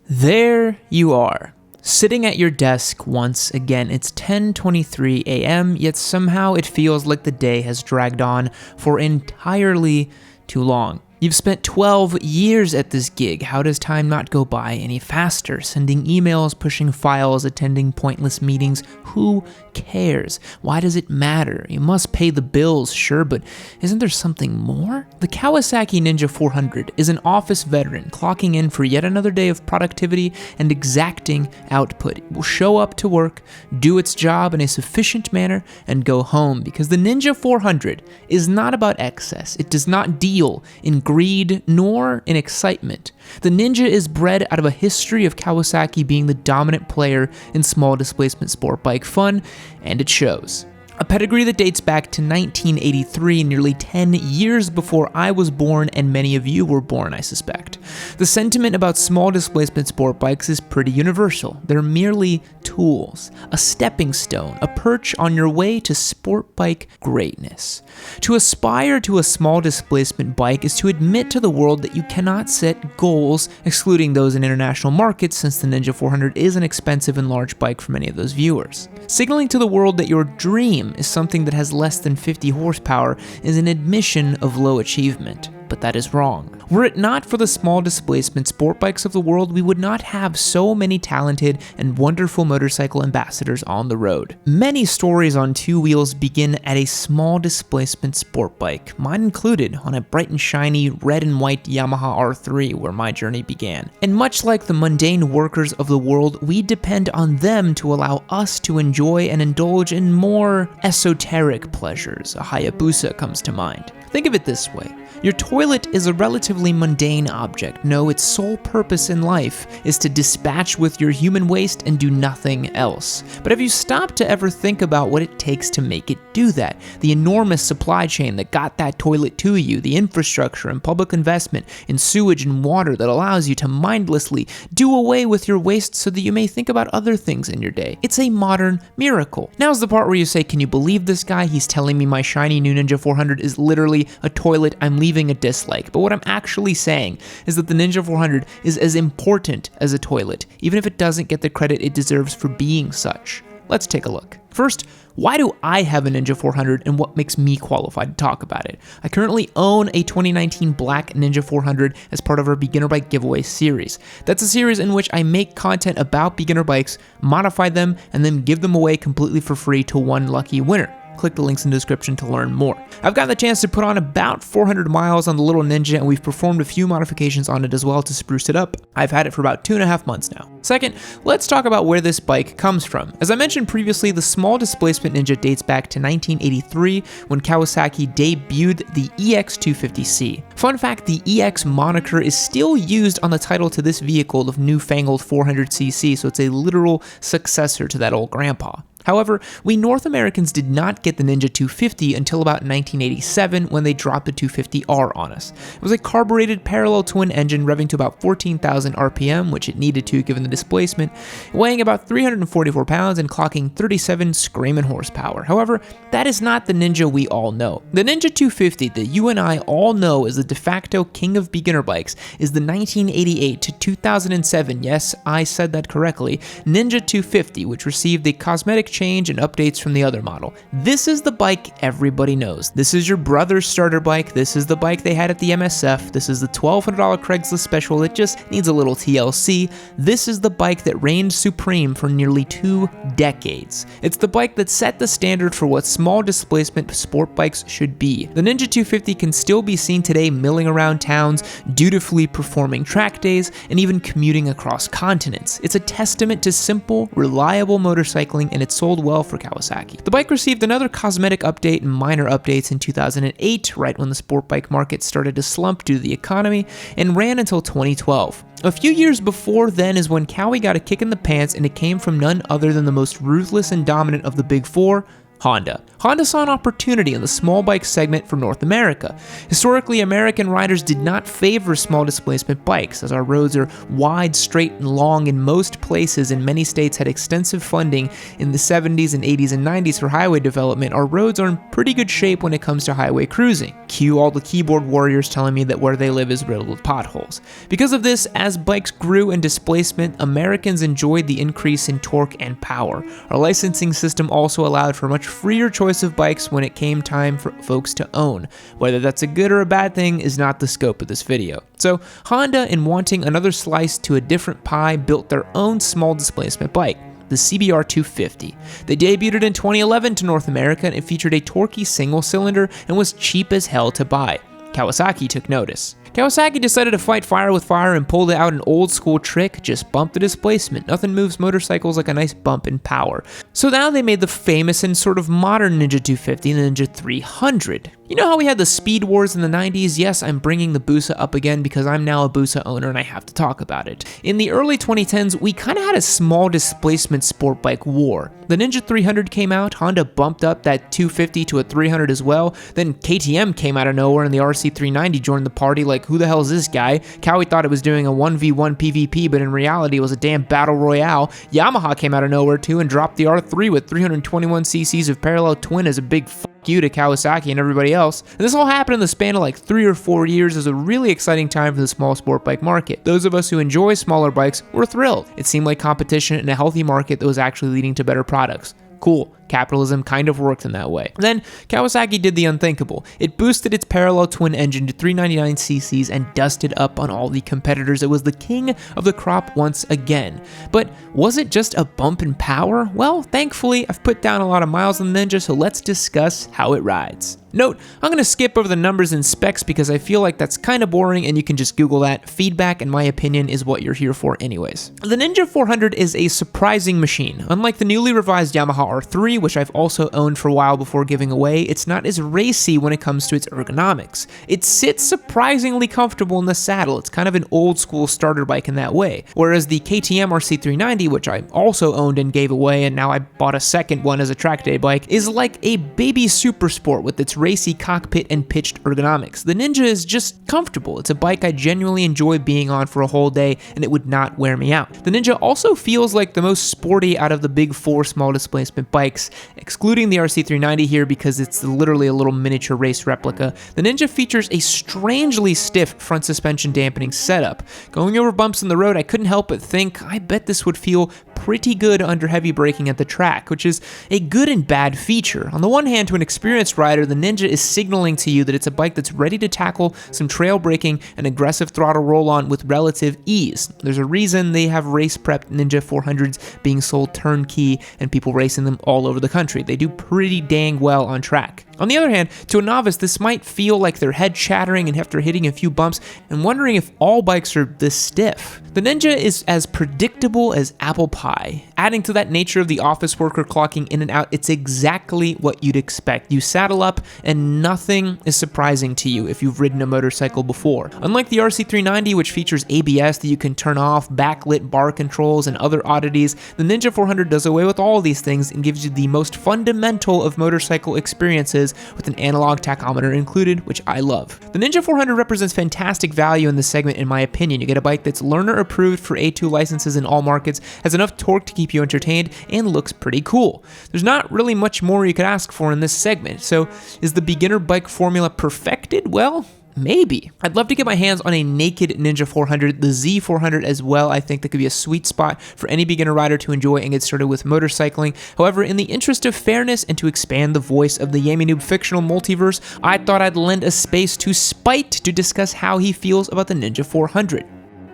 There you are, sitting at your desk once again. It's 10:23 a.m., yet somehow it feels like the day has dragged on for entirely too long. You've spent 12 years at this gig. How does time not go by any faster? Sending emails, pushing files, attending pointless meetings. Who cares? Why does it matter? You must pay the bills, sure, but isn't there something more? The Kawasaki Ninja 400 is an office veteran clocking in for yet another day of productivity and exacting output. It will show up to work, do its job in a sufficient manner, and go home, because the Ninja 400 is not about excess. It does not deal in greed nor in excitement. The Ninja is bred out of a history of Kawasaki being the dominant player in small displacement sport bike fun, and it shows. A pedigree that dates back to 1983, nearly 10 years before I was born and many of you were born, I suspect. The sentiment about small displacement sport bikes is pretty universal. They're merely tools, a stepping stone, a perch on your way to sport bike greatness. To aspire to a small displacement bike is to admit to the world that you cannot set goals, excluding those in international markets, since the Ninja 400 is an expensive and large bike for many of those viewers. Signaling to the world that your dream is something that has less than 50 horsepower is an admission of low achievement. But that is wrong. Were it not for the small displacement sport bikes of the world, we would not have so many talented and wonderful motorcycle ambassadors on the road. Many stories on two wheels begin at a small displacement sport bike, mine included, on a bright and shiny red and white Yamaha R3 where my journey began. And much like the mundane workers of the world, we depend on them to allow us to enjoy and indulge in more esoteric pleasures. A Hayabusa comes to mind. Think of it this way. Your toilet is a relatively mundane object. No, its sole purpose in life is to dispatch with your human waste and do nothing else. But have you stopped to ever think about what it takes to make it do that? The enormous supply chain that got that toilet to you, the infrastructure and public investment in sewage and water that allows you to mindlessly do away with your waste so that you may think about other things in your day. It's a modern miracle. Now's the part where you say, can you believe this guy? He's telling me my shiny new Ninja 400 is literally a toilet I'm leaving a dislike. But what I'm actually saying is that the Ninja 400 is as important as a toilet, even if it doesn't get the credit it deserves for being such. Let's take a look. First, why do I have a Ninja 400 and what makes me qualified to talk about it? I currently own a 2019 black Ninja 400 as part of our beginner bike giveaway series. That's a series in which I make content about beginner bikes, modify them, and then give them away completely for free to one lucky winner. Click the links in the description to learn more. I've gotten the chance to put on about 400 miles on the little Ninja, and we've performed a few modifications on it as well to spruce it up. I've had it for about 2.5 months now. Second, let's talk about where this bike comes from. As I mentioned previously, the small displacement Ninja dates back to 1983 when Kawasaki debuted the EX250C. Fun fact, the EX moniker is still used on the title to this vehicle of newfangled 400cc, so it's a literal successor to that old grandpa. However, we North Americans did not get the Ninja 250 until about 1987 when they dropped the 250R on us. It was a carbureted parallel twin engine revving to about 14,000 RPM, which it needed to given the displacement, weighing about 344 pounds and clocking 37 screaming horsepower. However, that is not the Ninja we all know. The Ninja 250 that you and I all know as the de facto king of beginner bikes is the 1988 to 2007, yes, I said that correctly, Ninja 250, which received the cosmetic change and updates from the other model. This is the bike everybody knows. This is your brother's starter bike. This is the bike they had at the MSF. This is the $1,200 Craigslist special that just needs a little TLC. This is the bike that reigned supreme for nearly 2 decades. It's the bike that set the standard for what small displacement sport bikes should be. The Ninja 250 can still be seen today milling around towns, dutifully performing track days, and even commuting across continents. It's a testament to simple, reliable motorcycling, and it's sold well for Kawasaki. The bike received another cosmetic update and minor updates in 2008, right when the sport bike market started to slump due to the economy, and ran until 2012. A few years before then is when Kawi got a kick in the pants, and it came from none other than the most ruthless and dominant of the big four, Honda. Honda saw an opportunity in the small bike segment for North America. Historically, American riders did not favor small displacement bikes, as our roads are wide, straight, and long in most places, and many states had extensive funding in the 70s and 80s and 90s for highway development. Our roads are in pretty good shape when it comes to highway cruising. Cue all the keyboard warriors telling me that where they live is riddled with potholes. Because of this, as bikes grew in displacement, Americans enjoyed the increase in torque and power. Our licensing system also allowed for much freer choice of bikes when it came time for folks to own. Whether that's a good or a bad thing is not the scope of this video. So Honda, in wanting another slice to a different pie, built their own small displacement bike, the CBR 250. They debuted it in 2011 to North America, and it featured a torquey single cylinder and was cheap as hell to buy. Kawasaki took notice. Kawasaki decided to fight fire with fire and pulled out an old school trick: just bump the displacement. Nothing moves motorcycles like a nice bump in power. So now they made the famous and sort of modern Ninja 250 and the Ninja 300. You know how we had the speed wars in the 90s? Yes, I'm bringing the Busa up again because I'm now a Busa owner and I have to talk about it. In the early 2010s, we kind of had a small displacement sport bike war. The Ninja 300 came out, Honda bumped up that 250 to a 300 as well, then KTM came out of nowhere and the RC390 joined the party like, who the hell is this guy? Cowie thought it was doing a 1v1 PvP, but in reality it was a damn battle royale. Yamaha came out of nowhere too and dropped the R3 with 321 cc's of parallel twin as a big you to Kawasaki and everybody else. And this all happened in the span of like 3 or 4 years. It was a really exciting time for the small sport bike market. Those of us who enjoy smaller bikes were thrilled. It seemed like competition in a healthy market that was actually leading to better products. Cool. Capitalism kind of worked in that way. Then Kawasaki did the unthinkable. It boosted its parallel twin engine to 399 cc's and dusted up on all the competitors. It was the king of the crop once again. But was it just a bump in power? Well, thankfully, I've put down a lot of miles on the Ninja, so let's discuss how it rides. Note, I'm going to skip over the numbers and specs because I feel like that's kind of boring and you can just Google that. Feedback, in my opinion, is what you're here for anyways. The Ninja 400 is a surprising machine. Unlike the newly revised Yamaha R3, which I've also owned for a while before giving away, it's not as racy when it comes to its ergonomics. It sits surprisingly comfortable in the saddle. It's kind of an old school starter bike in that way. Whereas the KTM RC390, which I also owned and gave away, and now I bought a second one as a track day bike, is like a baby super sport with its racy cockpit and pitched ergonomics. The Ninja is just comfortable. It's a bike I genuinely enjoy being on for a whole day, and it would not wear me out. The Ninja also feels like the most sporty out of the big four small displacement bikes, excluding the RC390 here because it's literally a little miniature race replica. The Ninja features a strangely stiff front suspension dampening setup. Going over bumps in the road, I couldn't help but think, I bet this would feel pretty good under heavy braking at the track, which is a good and bad feature. On the one hand, to an experienced rider, the Ninja is signaling to you that it's a bike that's ready to tackle some trail braking and aggressive throttle roll-on with relative ease. There's a reason they have race-prepped Ninja 400s being sold turnkey and people racing them all over the country. They do pretty dang well on track. On the other hand, to a novice, this might feel like they're head chattering and after hitting a few bumps and wondering if all bikes are this stiff. The Ninja is as predictable as apple pie. Adding to that nature of the office worker clocking in and out, it's exactly what you'd expect. You saddle up and nothing is surprising to you if you've ridden a motorcycle before. Unlike the RC390, which features ABS that you can turn off, backlit bar controls, and other oddities, the Ninja 400 does away with all of these things and gives you the most fundamental of motorcycle experiences with an analog tachometer included, which I love. The Ninja 400 represents fantastic value in this segment in my opinion. You get a bike that's learner approved for A2 licenses in all markets, has enough torque to keep you entertained, and looks pretty cool. There's not really much more you could ask for in this segment. So is the beginner bike formula perfected? Well, maybe. I'd love to get my hands on a naked Ninja 400, the Z400 as well. I think that could be a sweet spot for any beginner rider to enjoy and get started with motorcycling. However, in the interest of fairness and to expand the voice of the Yammie Noob fictional multiverse, I thought I'd lend a space to Spite to discuss how he feels about the Ninja 400.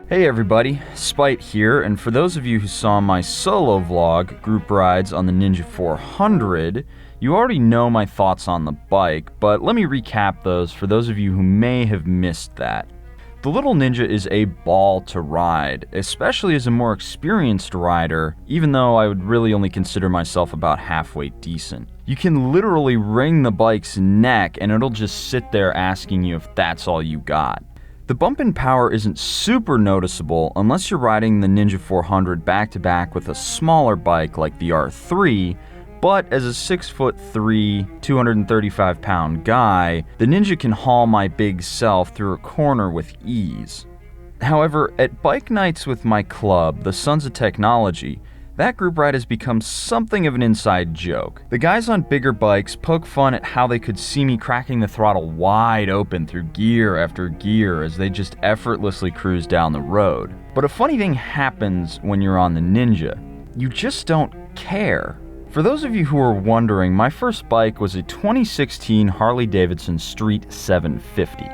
Hey everybody, Spite here, and for those of you who saw my solo vlog, Group Rides on the Ninja 400, you already know my thoughts on the bike, but let me recap those for those of you who may have missed that. The little Ninja is a ball to ride, especially as a more experienced rider, even though I would really only consider myself about halfway decent. You can literally wring the bike's neck and it'll just sit there asking you if that's all you got. The bump in power isn't super noticeable unless you're riding the Ninja 400 back to back with a smaller bike like the R3, But as a 6'3", 235-pound guy, the Ninja can haul my big self through a corner with ease. However, at bike nights with my club, the Sons of Technology, that group ride has become something of an inside joke. The guys on bigger bikes poke fun at how they could see me cracking the throttle wide open through gear after gear as they just effortlessly cruise down the road. But a funny thing happens when you're on the Ninja. You just don't care. For those of you who are wondering, my first bike was a 2016 Harley-Davidson Street 750.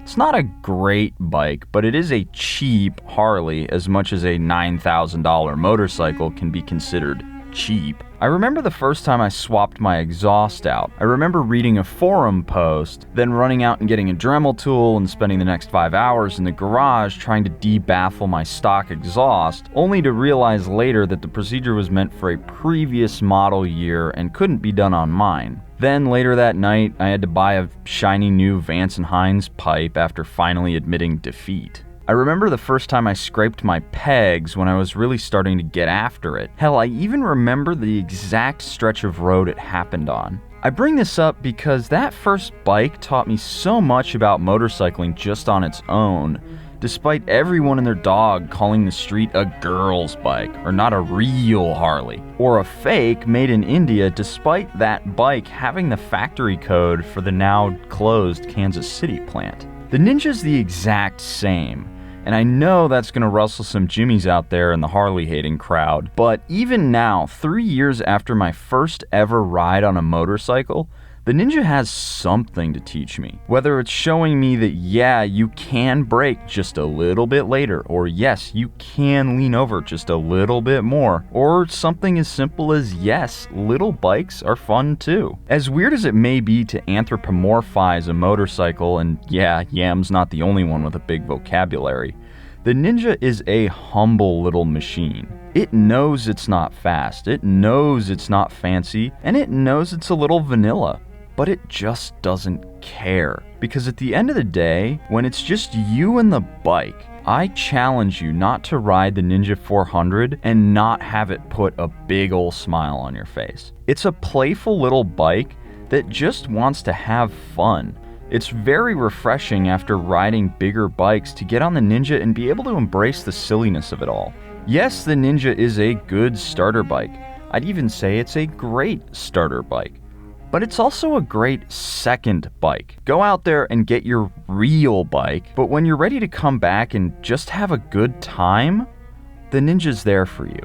It's not a great bike, but it is a cheap Harley as much as a $9,000 motorcycle can be considered cheap. I remember the first time I swapped my exhaust out. I remember reading a forum post, then running out and getting a Dremel tool and spending the next 5 hours in the garage trying to debaffle my stock exhaust, only to realize later that the procedure was meant for a previous model year and couldn't be done on mine. Then later that night, I had to buy a shiny new Vance & Hines pipe after finally admitting defeat. I remember the first time I scraped my pegs when I was really starting to get after it. Hell, I even remember the exact stretch of road it happened on. I bring this up because that first bike taught me so much about motorcycling just on its own, despite everyone and their dog calling the street a girl's bike, or not a real Harley, or a fake made in India, despite that bike having the factory code for the now closed Kansas City plant. The Ninja's the exact same. And I know that's going to rustle some jimmies out there in the Harley-hating crowd, but even now, 3 years after my first ever ride on a motorcycle, the Ninja has something to teach me. Whether it's showing me that, yeah, you can brake just a little bit later, or yes, you can lean over just a little bit more, or something as simple as, yes, little bikes are fun too. As weird as it may be to anthropomorphize a motorcycle, and yeah, Yam's not the only one with a big vocabulary, the Ninja is a humble little machine. It knows it's not fast, it knows it's not fancy, and it knows it's a little vanilla. But it just doesn't care. Because at the end of the day, when it's just you and the bike, I challenge you not to ride the Ninja 400 and not have it put a big ol' smile on your face. It's a playful little bike that just wants to have fun. It's very refreshing after riding bigger bikes to get on the Ninja and be able to embrace the silliness of it all. Yes, the Ninja is a good starter bike. I'd even say it's a great starter bike. But it's also a great second bike. Go out there and get your real bike, but when you're ready to come back and just have a good time, the Ninja's there for you.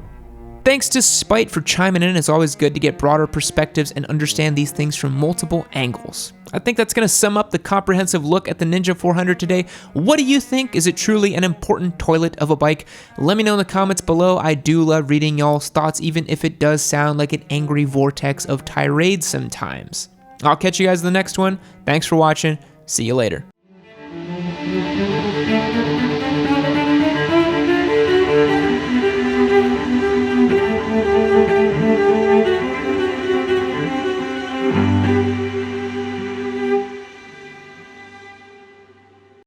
Thanks to Spite for chiming in. It's always good to get broader perspectives and understand these things from multiple angles. I think that's going to sum up the comprehensive look at the Ninja 400 today. What do you think? Is it truly an important toilet of a bike? Let me know in the comments below. I do love reading y'all's thoughts, even if it does sound like an angry vortex of tirades sometimes. I'll catch you guys in the next one. Thanks for watching. See you later.